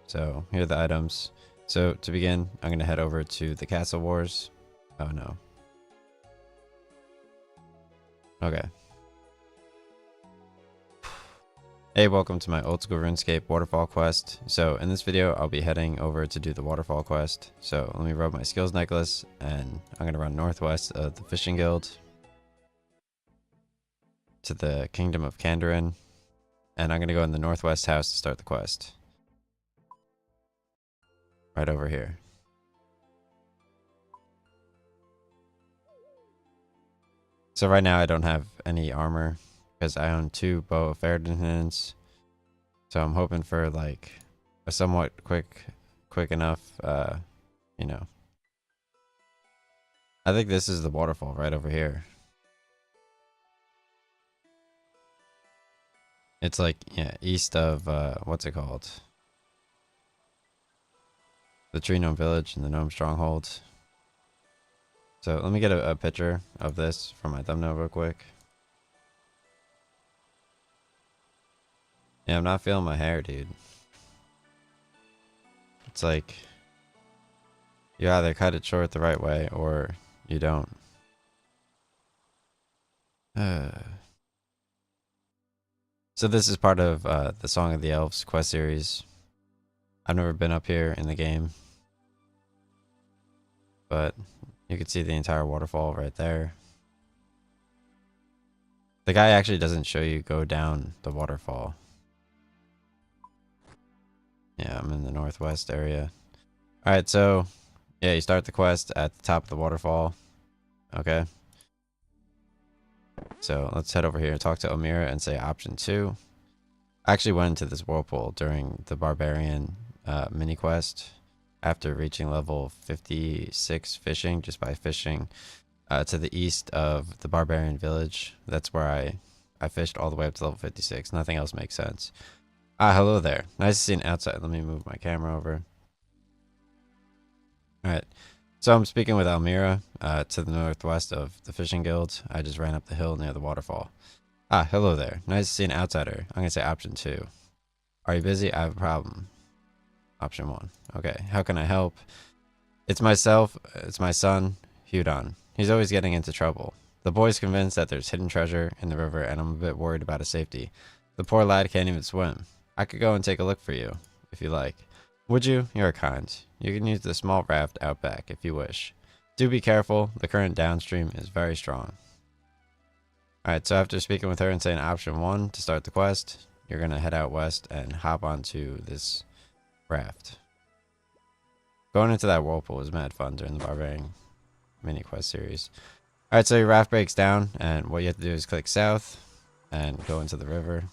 So here are the items. So to begin, I'm going to head over to the Castle Wars. Oh no. Okay. Hey, welcome to my old school RuneScape Waterfall quest. So in this video, I'll be heading over to do the Waterfall quest. So let me rub my skills necklace, and I'm going to run northwest of the Fishing Guild to the Kingdom of Kandarin, and I'm going to go in the northwest house to start the quest. Right over here. So right now I don't have any armor because I own 2 bow of Ferdinands. So I'm hoping for like a somewhat quick enough, you know. I think this is the waterfall right over here. It's like, yeah, east of, what's it called? The Tree Gnome Village and the Gnome Stronghold. So let me get a picture of this for my thumbnail real quick. Yeah, I'm not feeling my hair, dude. It's like, you either cut it short the right way or you don't. So this is part of the Song of the Elves quest series. I've never been up here in the game, but you can see the entire waterfall right there. The guy actually doesn't show you go down the waterfall. Yeah, I'm in the northwest area. Alright, so yeah, you start the quest at the top of the waterfall. Okay. So let's head over here and talk to Omira and say option 2. I actually went into this whirlpool during the barbarian mini quest after reaching level 56 fishing, just by fishing to the east of the barbarian village. That's where I fished all the way up to level 56. Nothing else makes sense. Hello there. Nice to see an outside. Let me move my camera over. Alright. So I'm speaking with Almira to the northwest of the fishing guild. I just ran up the hill near the waterfall. Hello there. Nice to see an outsider. I'm going to say option 2. Are you busy? I have a problem. Option 1. Okay. How can I help? It's myself. It's my son, Hudon. He's always getting into trouble. The boy's convinced that there's hidden treasure in the river, and I'm a bit worried about his safety. The poor lad can't even swim. I could go and take a look for you, if you like. Would you? You're kind. You can use the small raft out back, if you wish. Do be careful. The current downstream is very strong. Alright, so after speaking with her and saying option 1 to start the quest, you're going to head out west and hop onto this raft. Going into that whirlpool was mad fun during the Barbarian mini quest series. Alright, so your raft breaks down, and what you have to do is click south and go into the river.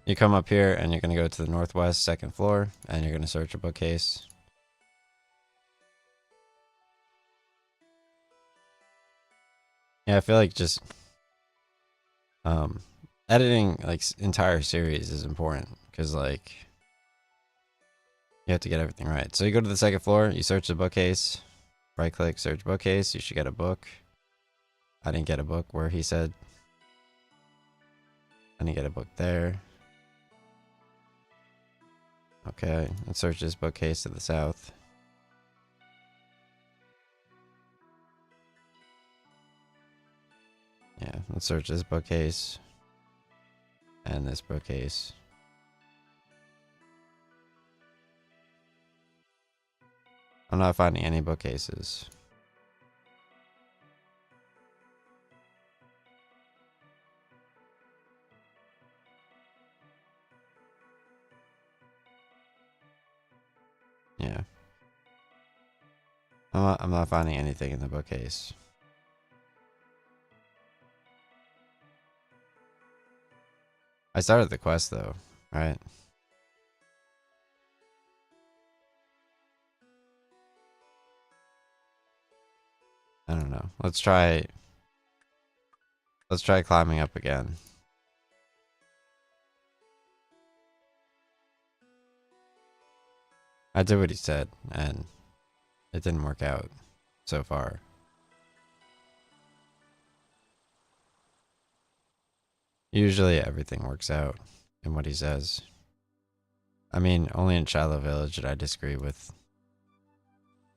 You come up here and you're going to go to the northwest 2nd floor, and you're going to search a bookcase. Yeah, I feel like just editing like entire series is important because like you have to get everything right. So you go to the 2nd floor, you search the bookcase, right click, search bookcase. You should get a book. I didn't get a book where he said. I didn't get a book there. Okay, let's search this bookcase to the south. Yeah, let's search this bookcase and this bookcase. I'm not finding any bookcases. Yeah. I'm not finding anything in the bookcase. I started the quest though, right? I don't know. Let's try climbing up again. I did what he said, and it didn't work out so far. Usually everything works out in what he says. I mean, only in Shallow Village did I disagree with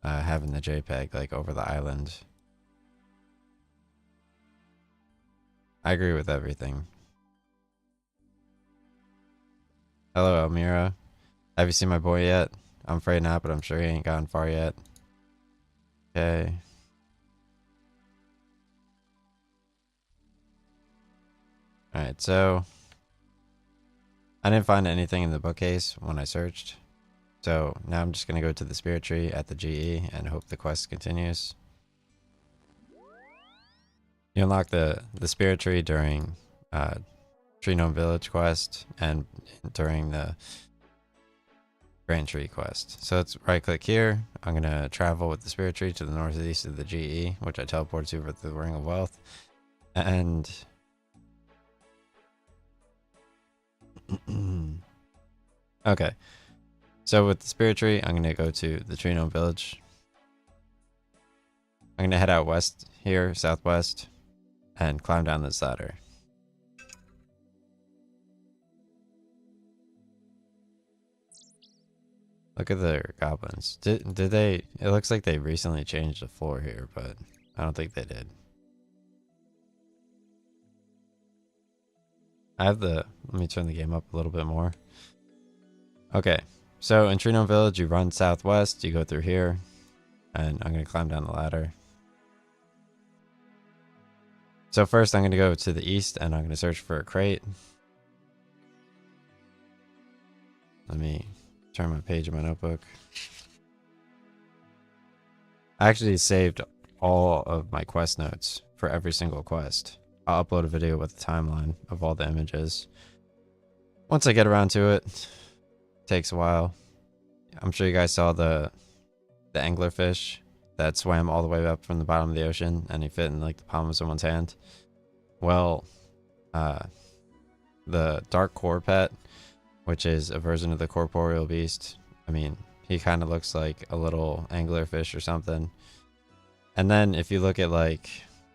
having the JPEG like over the island. I agree with everything. Hello, Elmira. Have you seen my boy yet? I'm afraid not, but I'm sure he ain't gotten far yet. Okay. Alright, so I didn't find anything in the bookcase when I searched. So now I'm just going to go to the spirit tree at the GE and hope the quest continues. You unlock the spirit tree during Tree Gnome Village quest and during the Grand Tree quest. So let's right click here. I'm going to travel with the spirit tree to the northeast of the GE, which I teleport to with the Ring of Wealth. And okay. So with the spirit tree, I'm going to go to the Tree Gnome Village. I'm going to head out west here, southwest, and climb down this ladder. Look at the goblins. Did they? It looks like they recently changed the floor here, but I don't think they did. Let me turn the game up a little bit more. Okay, so in Tree Gnome Village, you run southwest, you go through here, and I'm going to climb down the ladder. So first I'm going to go to the east, and I'm going to search for a crate. Let me turn my page in my notebook. I actually saved all of my quest notes for every single quest. I'll upload a video with the timeline of all the images. Once I get around to it, it takes a while. I'm sure you guys saw the anglerfish that swam all the way up from the bottom of the ocean and he fit in like the palm of someone's hand. Well, the dark core pet, which is a version of the corporeal beast. I mean, he kind of looks like a little anglerfish or something. And then if you look at like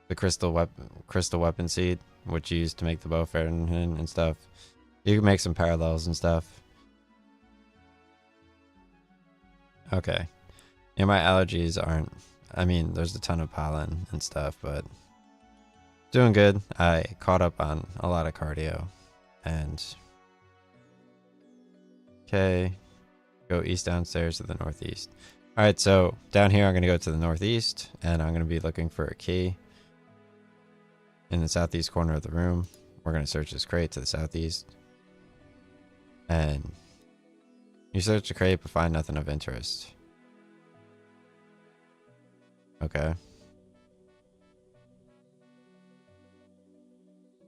the crystal weapon seed, which you use to make the bow ferritin and stuff, you can make some parallels and stuff. Okay. Yeah, my allergies aren't, I mean, there's a ton of pollen and stuff, but doing good. I caught up on a lot of cardio and okay, go east downstairs to the northeast. All right, so down here I'm going to go to the northeast and I'm going to be looking for a key in the southeast corner of the room. We're going to search this crate to the southeast. And you search the crate but find nothing of interest. Okay.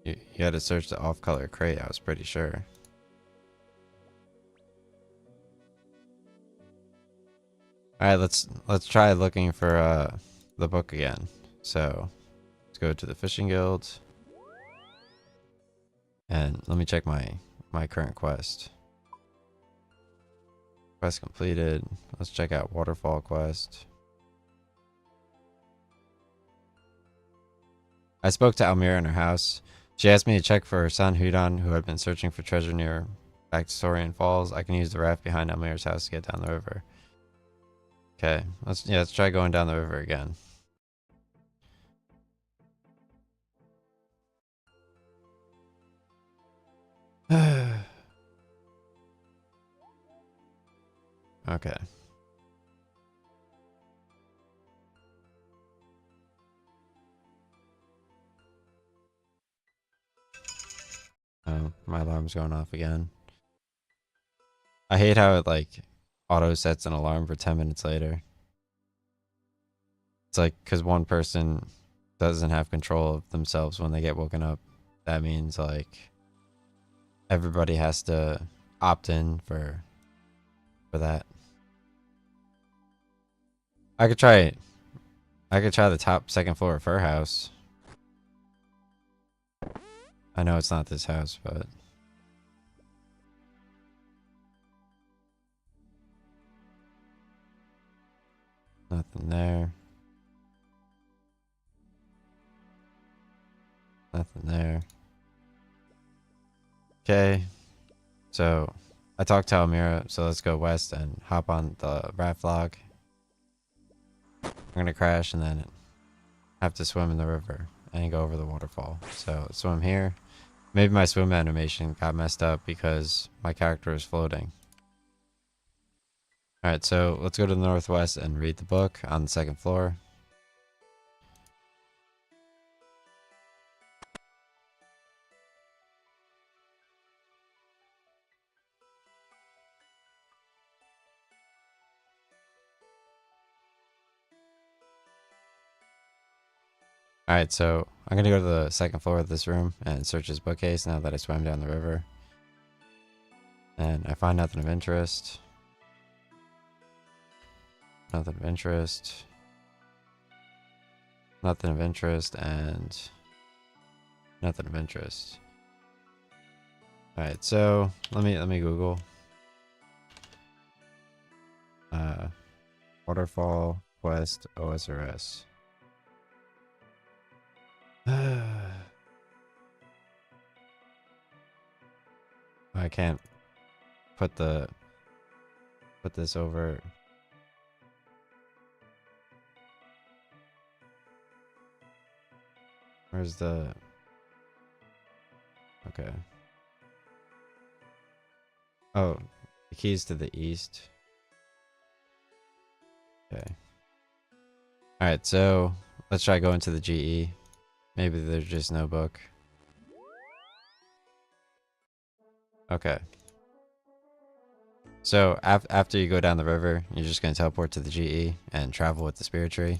You had to search the off-color crate, I was pretty sure. Alright, let's try looking for the book again. So let's go to the fishing guild. And let me check my current quest. Quest completed. Let's check out Waterfall quest. I spoke to Almira in her house. She asked me to check for her son Hudon, who had been searching for treasure near back to Saurian Falls. I can use the raft behind Almira's house to get down the river. Okay, let's try going down the river again. Okay. Oh, my alarm's going off again. I hate how it like auto sets an alarm for 10 minutes later. It's like because one person doesn't have control of themselves when they get woken up. That means like everybody has to opt in for that. I could try it. I could try the top second floor of her house. I know it's not this house, but nothing there. Nothing there. Okay, so I talked to Almira, so let's go west and hop on the raft log. I'm gonna crash and then have to swim in the river and go over the waterfall. So swim here. Maybe my swim animation got messed up because my character is floating. Alright, so let's go to the northwest and read the book on the second floor. Alright, so I'm gonna go to the second floor of this room and search his bookcase now that I swam down the river. And I find nothing of interest. Nothing of interest. Nothing of interest and nothing of interest. Alright, so let me Google. Waterfall Quest OSRS. I can't put this over. Where's the... Okay. Oh, the key's to the east. Okay. Alright, so let's try going to the GE. Maybe there's just no book. Okay. So after you go down the river, you're just going to teleport to the GE and travel with the spirit tree,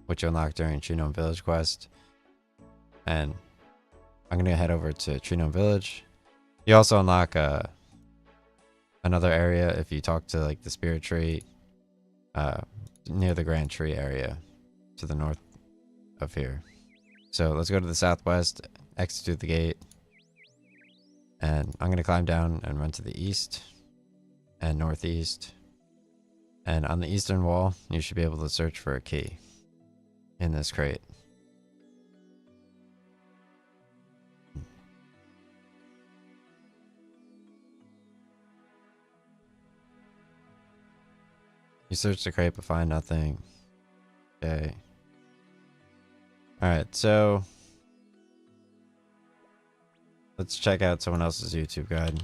which you unlock during Tree Gnome Village quest. And I'm going to head over to Tree Gnome Village. You also unlock another area if you talk to like the spirit tree near the Grand Tree area to the north of here. So let's go to the southwest, exit through the gate, and I'm going to climb down and run to the east and northeast. And on the eastern wall, you should be able to search for a key in this crate. You search the crate but find nothing. Okay. Alright, so let's check out someone else's YouTube guide.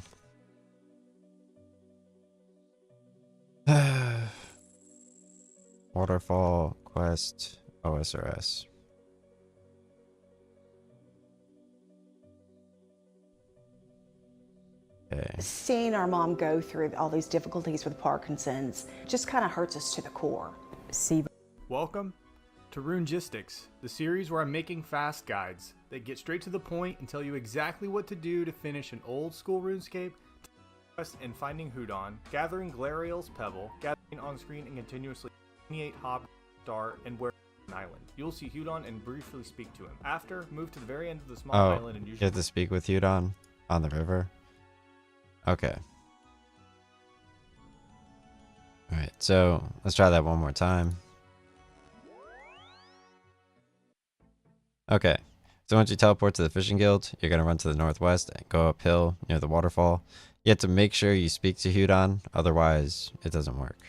Waterfall Quest OSRS. Okay. Seeing our mom go through all these difficulties with Parkinson's just kind of hurts us to the core. Welcome to RuneScape, the series where I'm making fast guides that get straight to the point and tell you exactly what to do to finish an old school RuneScape quest and finding Hudon, gathering Glariel's Pebble, gathering on screen and continuously 28 Hob Star and where an island. You'll see Hudon and briefly speak to him. After, move to the very end of the small island and you have to speak with Hudon on the river. Okay. Alright, so let's try that one more time. Okay, so once you teleport to the fishing guild, you're going to run to the northwest and go uphill near the waterfall. You have to make sure you speak to Hudon, otherwise it doesn't work.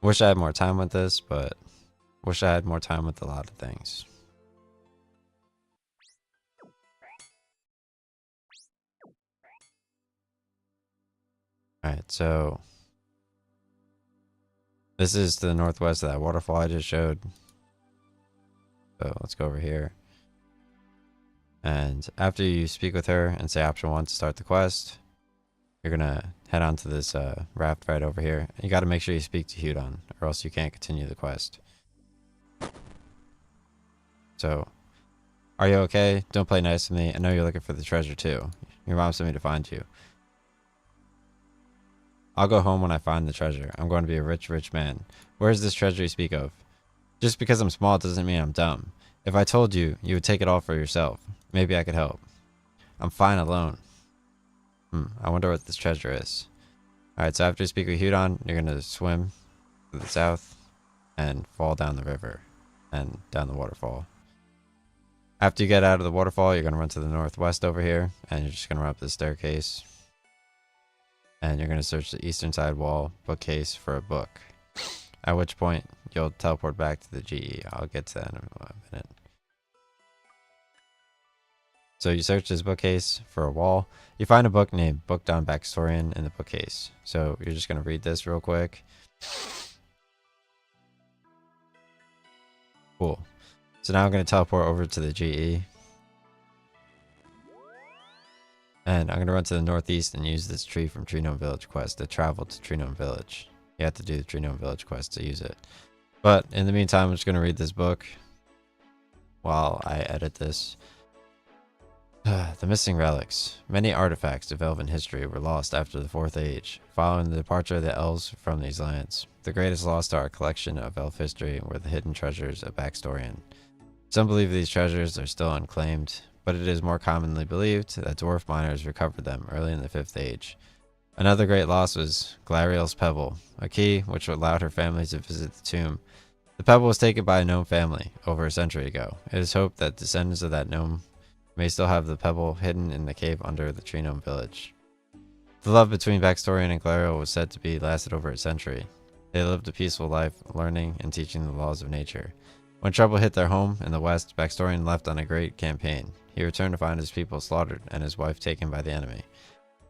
Wish I had more time with this, but wish I had more time with a lot of things. Alright, so this is to the northwest of that waterfall I just showed. So let's go over here. And after you speak with her and say option 1 to start the quest, you're gonna head on to this raft right over here. You gotta make sure you speak to Hudon, or else you can't continue the quest. So, are you okay? Don't play nice to me. I know you're looking for the treasure too. Your mom sent me to find you. I'll go home when I find the treasure. I'm going to be a rich, rich man. Where's this treasure you speak of? Just because I'm small doesn't mean I'm dumb. If I told you, you would take it all for yourself. Maybe I could help. I'm fine alone. I wonder what this treasure is. Alright, so after you speak with Hudon, you're going to swim to the south and fall down the river and down the waterfall. After you get out of the waterfall, you're going to run to the northwest over here, and you're just going to run up the staircase. And you're going to search the eastern side wall bookcase for a book. At which point, you'll teleport back to the GE. I'll get to that in a minute. So you search this bookcase for a wall. You find a book named Booked on Backstorian in the bookcase. So you're just going to read this real quick. Cool. So now I'm going to teleport over to the GE. And I'm going to run to the northeast and use this tree from Tree Gnome Village quest to travel to Tree Gnome Village. You have to do the Tree Gnome Village quest to use it. But in the meantime, I'm just going to read this book while I edit this. The missing relics. Many artifacts of elven history were lost after the Fourth Age, following the departure of the elves from these lands. The greatest lost to our collection of elf history were the hidden treasures of Backstorian. Some believe these treasures are still unclaimed, but it is more commonly believed that dwarf miners recovered them early in the Fifth Age. Another great loss was Glariel's Pebble, a key which allowed her family to visit the tomb. The pebble was taken by a gnome family over a century ago. It is hoped that descendants of that gnome may still have the pebble hidden in the cave under the Tree Gnome Village. The love between Backstorian and Glariel was said to be lasted over a century. They lived a peaceful life, learning and teaching the laws of nature. When trouble hit their home in the west, Backstorian left on a great campaign. He returned to find his people slaughtered and his wife taken by the enemy.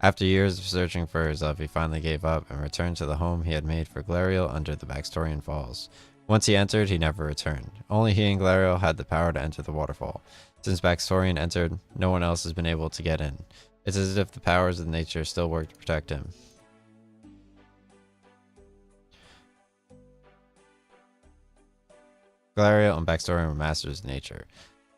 After years of searching for his love, he finally gave up and returned to the home he had made for Glariel under the Backstorian Falls. Once he entered, he never returned. Only he and Glariel had the power to enter the waterfall. Since Backstorian entered, no one else has been able to get in. It's as if the powers of nature still work to protect him. Glariel and Backstorian were masters of nature.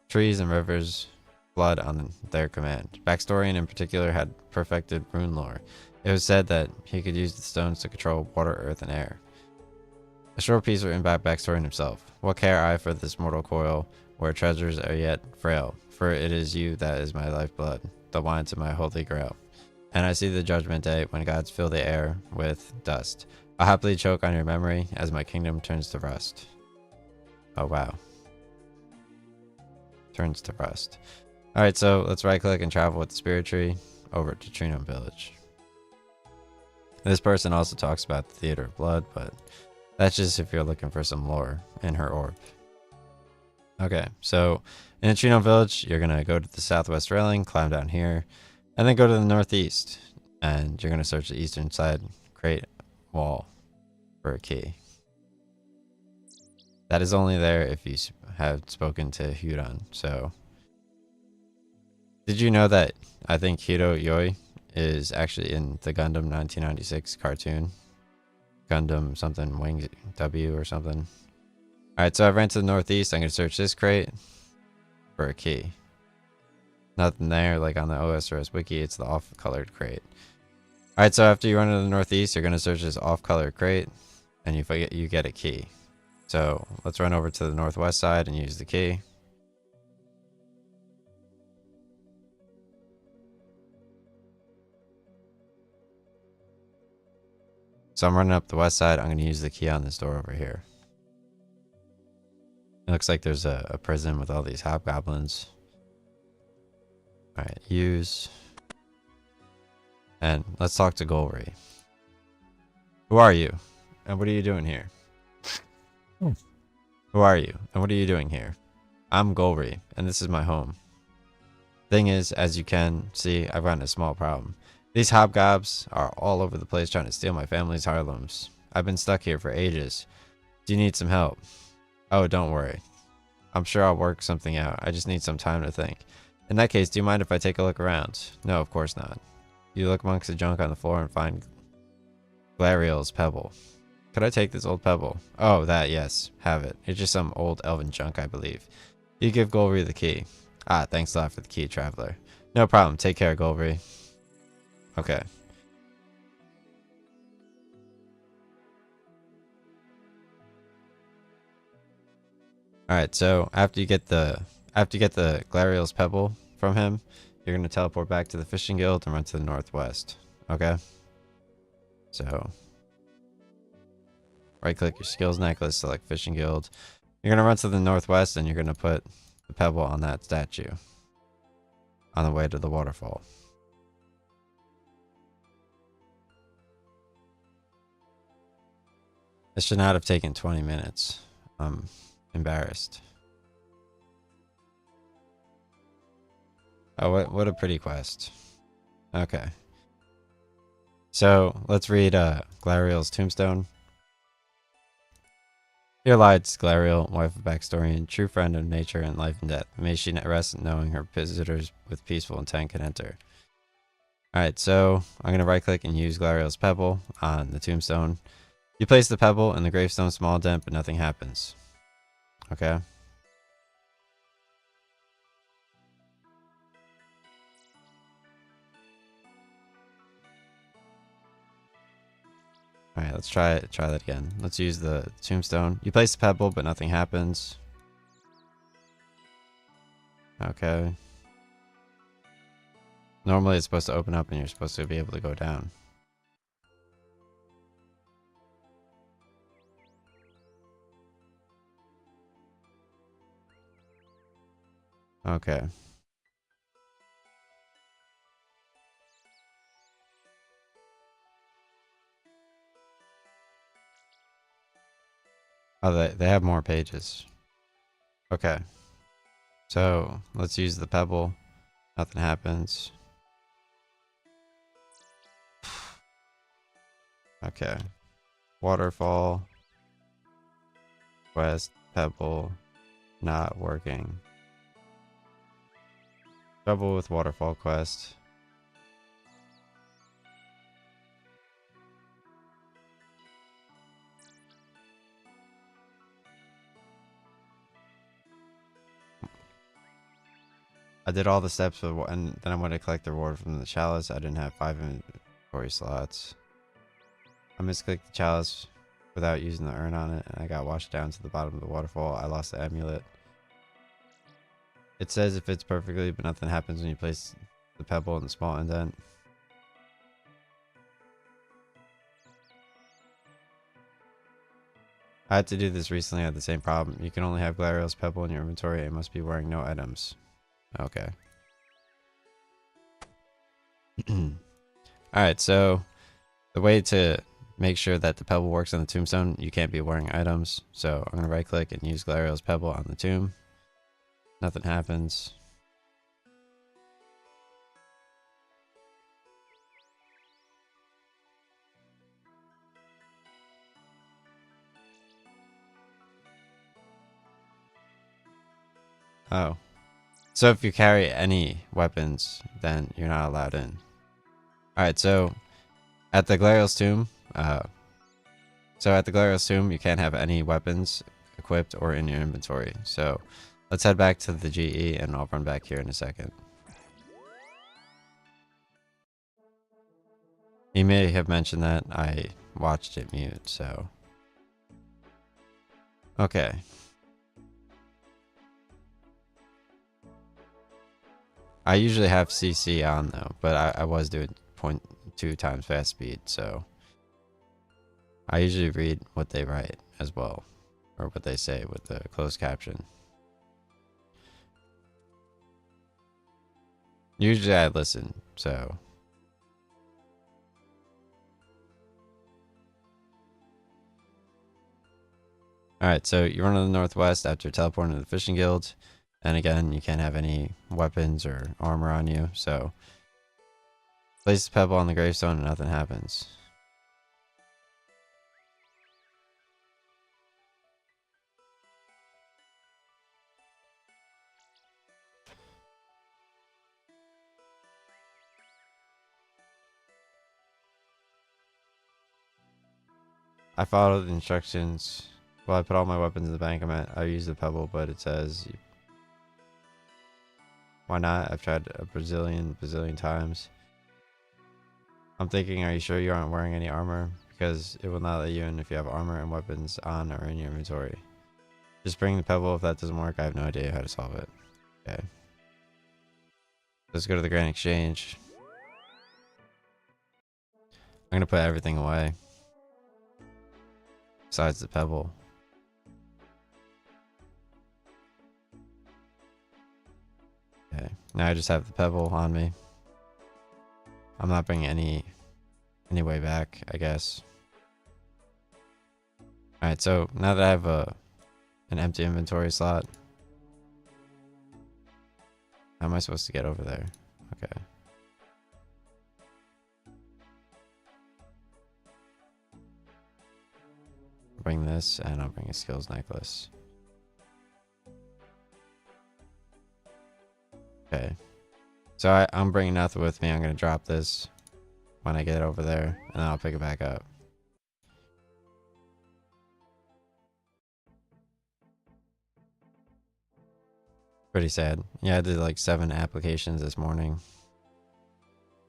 Trees and rivers blood on their command. Backstorian in particular had perfected rune lore. It was said that he could use the stones to control water, earth, and air. A short piece written by Backstorian himself. What care I for this mortal coil, where treasures are yet frail? For it is you that is my lifeblood, the wine to my holy grail. And I see the judgment day when gods fill the air with dust. I'll happily choke on your memory as my kingdom turns to rust. Oh wow. Turns to rust. Alright, so let's right click and travel with the spirit tree over to Tree Gnome Village. This person also talks about the Theater of Blood, but that's just if you're looking for some lore in her orb. Okay, so in the Tree Gnome Village, you're going to go to the southwest railing, climb down here, and then go to the northeast. And you're going to search the eastern side crate wall for a key. That is only there if you have spoken to Hudon. So, did you know that I think Hiro Yoi is actually in the Gundam 1996 cartoon? Gundam something Wing W or something. Alright, so I ran to the northeast. I'm going to search this crate for a key. Nothing there, like on the OSRS wiki, it's the off-colored crate. Alright, so after you run to the northeast, you're going to search this off-colored crate, and you get a key. So let's run over to the northwest side and use the key. So I'm running up the west side. I'm going to use the key on this door over here. It looks like there's a prison with all these hobgoblins. Alright, use. And let's talk to Golry. Who are you? And what are you doing here? Who are you? And what are you doing here? I'm Golry, and this is my home. Thing is, as you can see, I've got a small problem. These hobgobs are all over the place trying to steal my family's heirlooms. I've been stuck here for ages. Do you need some help? Oh, don't worry. I'm sure I'll work something out. I just need some time to think. In that case, do you mind if I take a look around? No, of course not. You look amongst the junk on the floor and find Glariel's Pebble. Could I take this old pebble? Oh, that, yes. Have it. It's just some old elven junk, I believe. You give Golry the key. Ah, thanks a lot for the key, traveler. No problem. Take care, Golry. Okay. Alright, so after you get the Glariel's Pebble from him, you're gonna teleport back to the fishing guild and run to the northwest. Okay? So right click your skills necklace, select Fishing Guild. You're gonna run to the northwest and you're gonna put the pebble on that statue on the way to the waterfall. This should not have taken 20 minutes. I'm embarrassed. Oh, what a pretty quest. Okay. So let's read Glariel's tombstone. Here lies Glariel, wife of Backstorian, true friend of nature and life and death. May she rest knowing her visitors with peaceful intent can enter. Alright, so I'm going to right click and use Glariel's pebble on the tombstone. You place the pebble in the gravestone, small dent, but nothing happens. Okay. Alright, let's try that again. Let's use the tombstone. You place the pebble, but nothing happens. Okay. Normally it's supposed to open up and you're supposed to be able to go down. Okay. Oh, they have more pages. Okay. So let's use the pebble. Nothing happens. Okay. Waterfall. Quest. Pebble. Not working. Trouble with waterfall quest. I did all the steps, and then I went to collect the reward from the chalice. I didn't have 5 inventory slots. I misclicked the chalice without using the urn on it, and I got washed down to the bottom of the waterfall. I lost the amulet. It says it fits perfectly, but nothing happens when you place the pebble in the small indent. I had to do this recently. I had the same problem. You can only have Glariel's pebble in your inventory and must be wearing no items. Okay. Alright, so the way to make sure that the pebble works on the tombstone, you can't be wearing items. So I'm going to right click and use Glariel's pebble on the tomb. Nothing happens. Oh. So if you carry any weapons, then you're not allowed in. Alright, so at the Glariel's tomb, you can't have any weapons equipped or in your inventory. So let's head back to the GE and I'll run back here in a second. He may have mentioned that. I watched it mute, so. Okay. I usually have CC on though, but I was doing 0.2 times fast speed, so. I usually read what they write as well, or what they say with the closed caption. Usually I listen, so. Alright, so you run to the northwest after teleporting to the Fishing Guild. And again, you can't have any weapons or armor on you, so. Place the pebble on the gravestone and nothing happens. I followed the instructions. Well, I put all my weapons in the bank. I used the pebble, but it says, why not? I've tried a bazillion times. I'm thinking, are you sure you aren't wearing any armor? Because it will not let you in if you have armor and weapons on or in your inventory. Just bring the pebble. If that doesn't work, I have no idea how to solve it. Okay. Let's go to the Grand Exchange. I'm gonna put everything away. Besides the pebble. Okay, now I just have the pebble on me. I'm not bringing any way back, I guess. Alright, so now that I have an empty inventory slot, how am I supposed to get over there? Okay. Bring this, and I'll bring a skills necklace. Okay. So I'm bringing nothing with me. I'm going to drop this when I get over there, and then I'll pick it back up. Pretty sad. Yeah, I did like 7 applications this morning.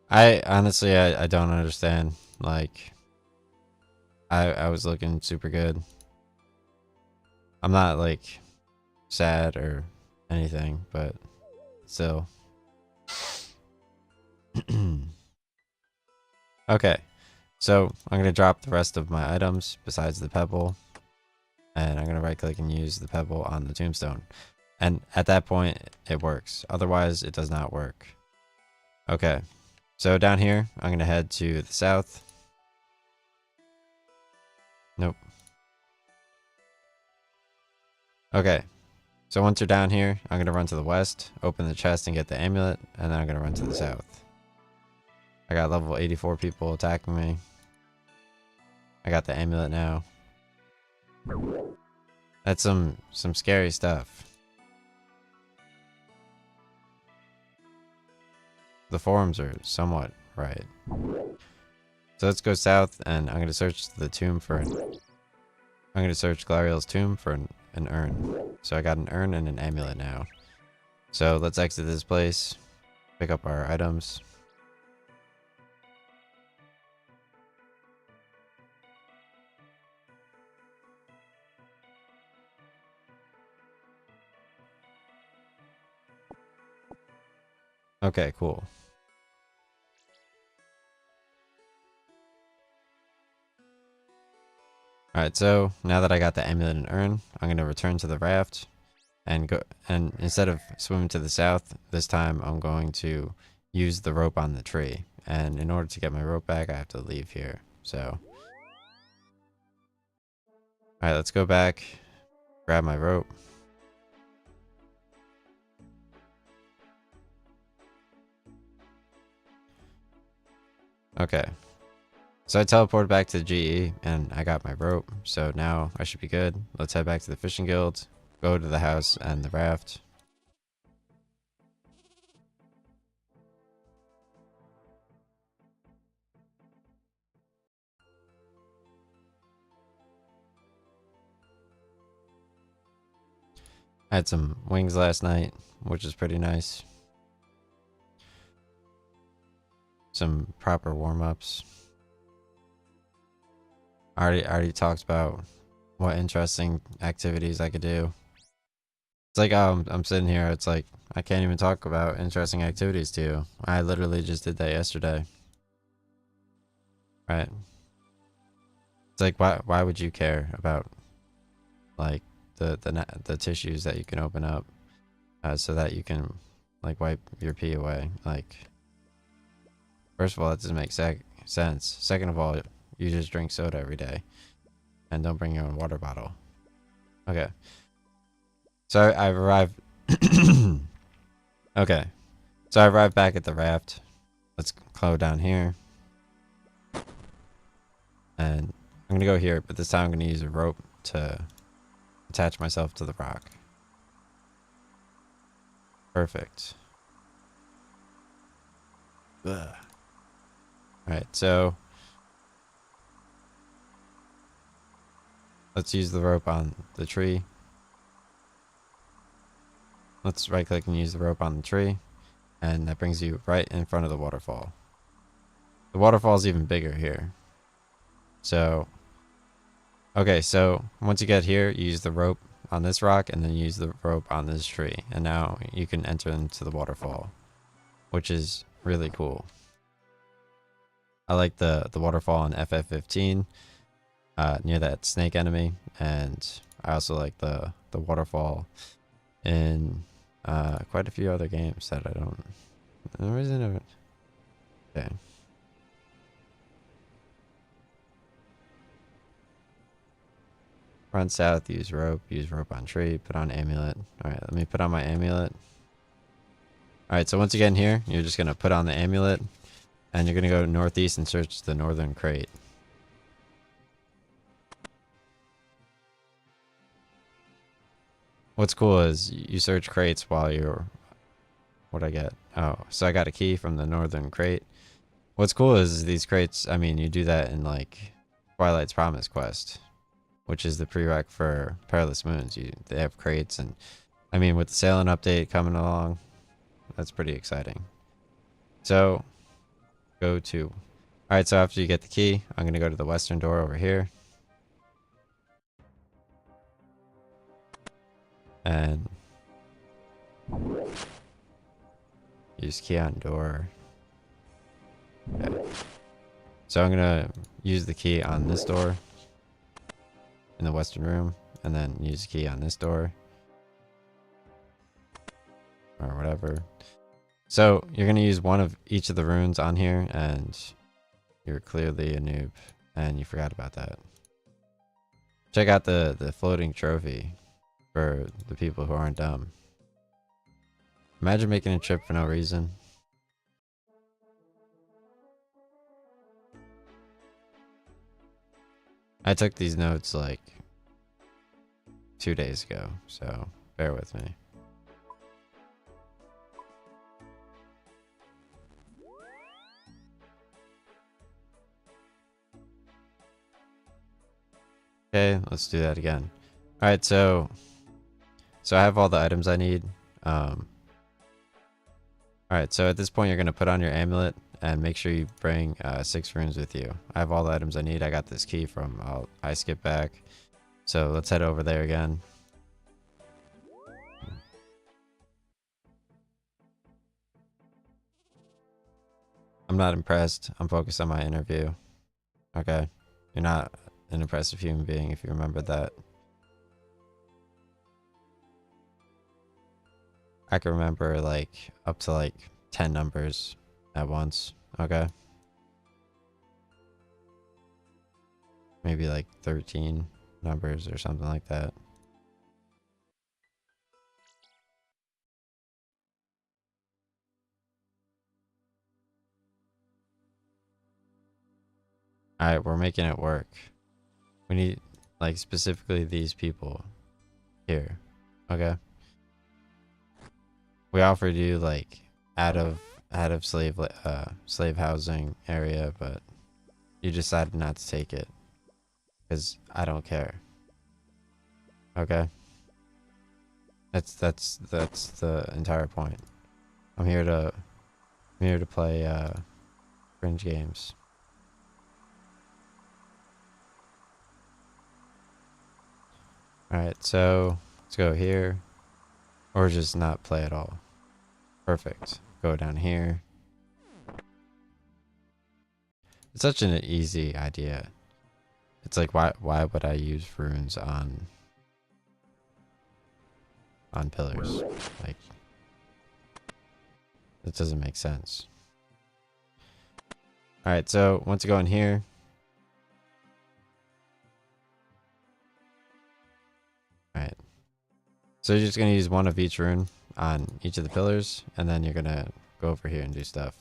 I honestly, I don't understand. Like, I was looking super good. I'm not like sad or anything, but still. Okay, so I'm gonna drop the rest of my items besides the pebble, and I'm gonna right click and use the pebble on the tombstone, and at that point it works. Otherwise it does not work. Okay, so down here I'm gonna head to the south. Nope. Okay, so once you're down here, I'm gonna run to the west, open the chest and get the amulet, and then I'm gonna run to the south. I got level 84 people attacking me. I got the amulet now. That's some scary stuff. The forums are somewhat right. So let's go south, and I'm gonna search the tomb for I'm gonna search Glariel's tomb for an urn. So I got an urn and an amulet now. So let's exit this place, pick up our items. Okay, cool. Alright, so now that I got the amulet and urn, I'm gonna return to the raft and go, and instead of swimming to the south, this time I'm going to use the rope on the tree. And in order to get my rope back, I have to leave here. So alright, let's go back, grab my rope. Okay. So I teleported back to the GE and I got my rope. So now I should be good. Let's head back to the fishing guild, go to the house and the raft. I had some wings last night, which is pretty nice. Some proper warm-ups. I already talked about what interesting activities I could do. It's like I'm sitting here, it's like I can't even talk about interesting activities to you. I literally just did that yesterday. Right? It's like why would you care about like the tissues that you can open up so that you can like wipe your pee away? Like, first of all, that doesn't make sense. Second of all, you just drink soda every day and don't bring your own water bottle. Okay. So I've arrived. Okay. So I arrived back at the raft. Let's go down here. And I'm going to go here, but this time I'm going to use a rope to attach myself to the rock. Perfect. Ugh. Alright, so let's use the rope on the tree. Let's right click and use the rope on the tree, and that brings you right in front of the waterfall. The waterfall is even bigger here. So, okay, so once you get here, you use the rope on this rock and then use the rope on this tree, and now you can enter into the waterfall, which is really cool. I like the waterfall in FF15 near that snake enemy, and I also like the waterfall in quite a few other games that I don't. No reason of it. Okay. Run south, use rope on tree, put on amulet. Alright, let me put on my amulet. Alright, so once you get in here, you're just gonna put on the amulet, and you're gonna go northeast and search the northern crate. What's cool is you search crates while you're... What'd I get? Oh, so I got a key from the northern crate. What's cool is these crates, I mean, you do that in like Twilight's Promise quest, which is the prereq for Perilous Moons. They have crates, and I mean, with the sailing update coming along, that's pretty exciting. So, go to... Alright, so after you get the key, I'm going to go to the western door over here. And... use key on door. Okay. So I'm going to use the key on this door in the western room, and then use the key on this door. Or whatever. So you're going to use one of each of the runes on here, and you're clearly a noob, and you forgot about that. Check out the floating trophy for the people who aren't dumb. Imagine making a trip for no reason. I took these notes like 2 days ago, so bear with me. Okay, let's do that again. Alright, so I have all the items I need. Alright, so at this point you're going to put on your amulet and make sure you bring 6 runes with you. I have all the items I need. I got this key from I skip back. So let's head over there again. I'm not impressed. I'm focused on my interview. Okay. You're not an impressive human being if you remember that. I can remember like up to like 10 numbers at once. Okay. Maybe like 13 numbers or something like that. Alright, we're making it work. We need like specifically these people here. Okay. We offered you like out of slave housing area, but you decided not to take it because I don't care. Okay. That's the entire point. I'm here to play cringe games. Alright, so let's go here. Or just not play at all. Perfect. Go down here. It's such an easy idea. It's like why would I use runes on pillars? Like it doesn't make sense. Alright, so once you go in here, alright. So you're just gonna use one of each rune on each of the pillars, and then you're gonna go over here and do stuff.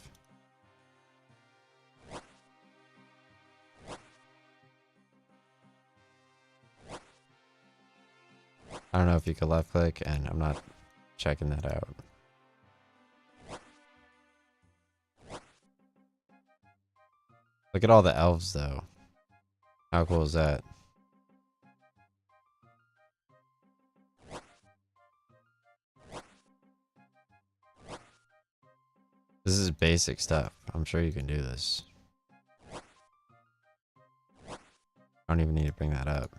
I don't know if you could left click, and I'm not checking that out. Look at all the elves though. How cool is that? This is basic stuff. I'm sure you can do this. I don't even need to bring that up.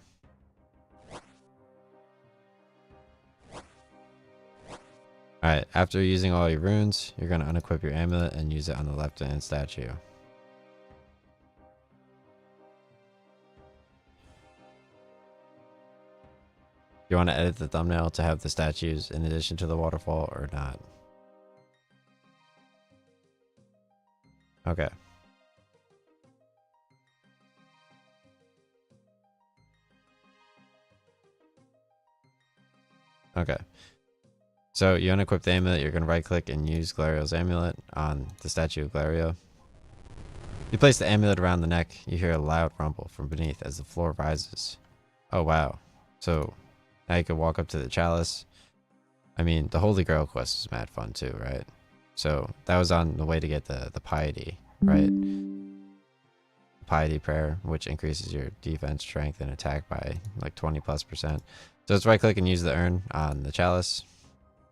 Alright, after using all your runes, you're going to unequip your amulet and use it on the left-hand statue. You want to edit the thumbnail to have the statues in addition to the waterfall or not? Okay. Okay. So you unequip the amulet, you're going to right click and use Glario's amulet on the statue of Glario. You place the amulet around the neck, you hear a loud rumble from beneath as the floor rises. Oh wow. So now you can walk up to the chalice. I mean, the Holy Grail quest is mad fun too, right? So that was on the way to get the piety, right? Piety prayer, which increases your defense, strength, and attack by like 20+%. So let's right click and use the urn on the chalice.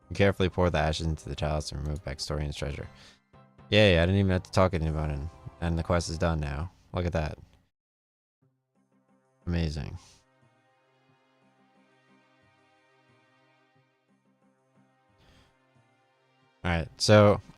You carefully pour the ashes into the chalice and remove Baxtorian's treasure. Yay, I didn't even have to talk to anyone, and the quest is done now. Look at that. Amazing. Alright, so